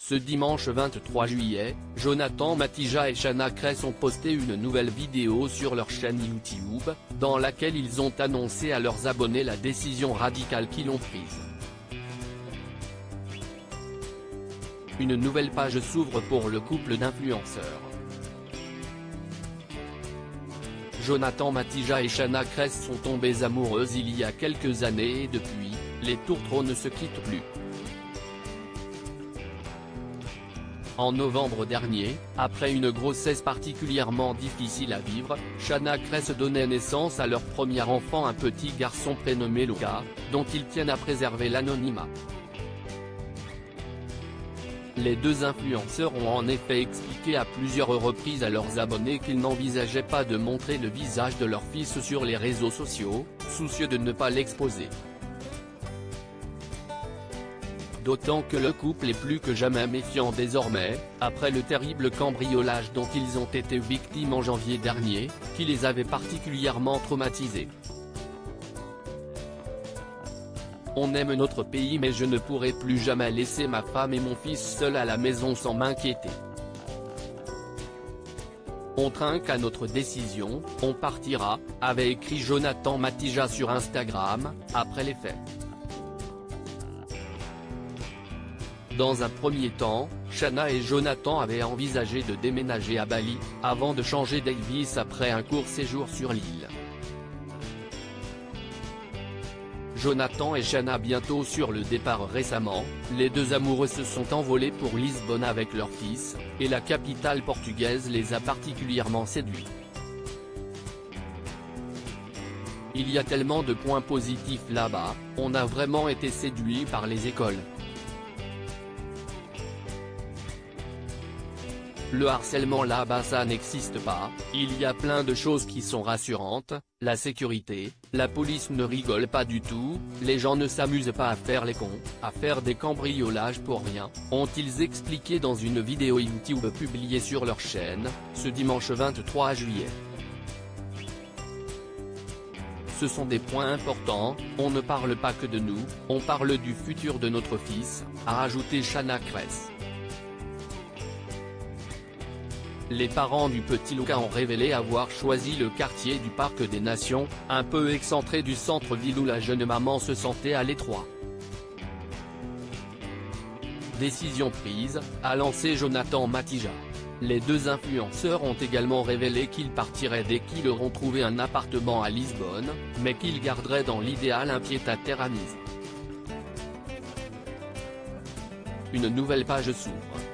Ce dimanche 23 juillet, Jonathan Matija et Chana Cress ont posté une nouvelle vidéo sur leur chaîne YouTube, dans laquelle ils ont annoncé à leurs abonnés la décision radicale qu'ils ont prise. Une nouvelle page s'ouvre pour le couple d'influenceurs. Jonathan Matija et Chana Cress sont tombés amoureux il y a quelques années et depuis, les tourtereaux ne se quittent plus. En novembre dernier, après une grossesse particulièrement difficile à vivre, Chana Cress donnait naissance à leur premier enfant, un petit garçon prénommé Luca, dont ils tiennent à préserver l'anonymat. Les deux influenceurs ont en effet expliqué à plusieurs reprises à leurs abonnés qu'ils n'envisageaient pas de montrer le visage de leur fils sur les réseaux sociaux, soucieux de ne pas l'exposer. D'autant que le couple est plus que jamais méfiant désormais, après le terrible cambriolage dont ils ont été victimes en janvier dernier, qui les avait particulièrement traumatisés. On aime notre pays, mais je ne pourrai plus jamais laisser ma femme et mon fils seuls à la maison sans m'inquiéter. On trinque à notre décision, on partira, avait écrit Jonathan Matija sur Instagram, après les faits. Dans un premier temps, Chana et Jonathan avaient envisagé de déménager à Bali, avant de changer d'Elvis après un court séjour sur l'île. Jonathan et Chana bientôt sur le départ récemment, les deux amoureux se sont envolés pour Lisbonne avec leur fils, et la capitale portugaise les a particulièrement séduits. Il y a tellement de points positifs là-bas, on a vraiment été séduits par les écoles. Le harcèlement là-bas ça n'existe pas, il y a plein de choses qui sont rassurantes, la sécurité, la police ne rigole pas du tout, les gens ne s'amusent pas à faire les cons, à faire des cambriolages pour rien, ont-ils expliqué dans une vidéo YouTube publiée sur leur chaîne, ce dimanche 23 juillet. Ce sont des points importants, on ne parle pas que de nous, on parle du futur de notre fils, a ajouté Chana Cress. Les parents du petit Luca ont révélé avoir choisi le quartier du Parc des Nations, un peu excentré du centre-ville où la jeune maman se sentait à l'étroit. Décision prise, a lancé Jonathan Matija. Les deux influenceurs ont également révélé qu'ils partiraient dès qu'ils auront trouvé un appartement à Lisbonne, mais qu'ils garderaient dans l'idéal un pied-à-terre à Nice. Une nouvelle page s'ouvre.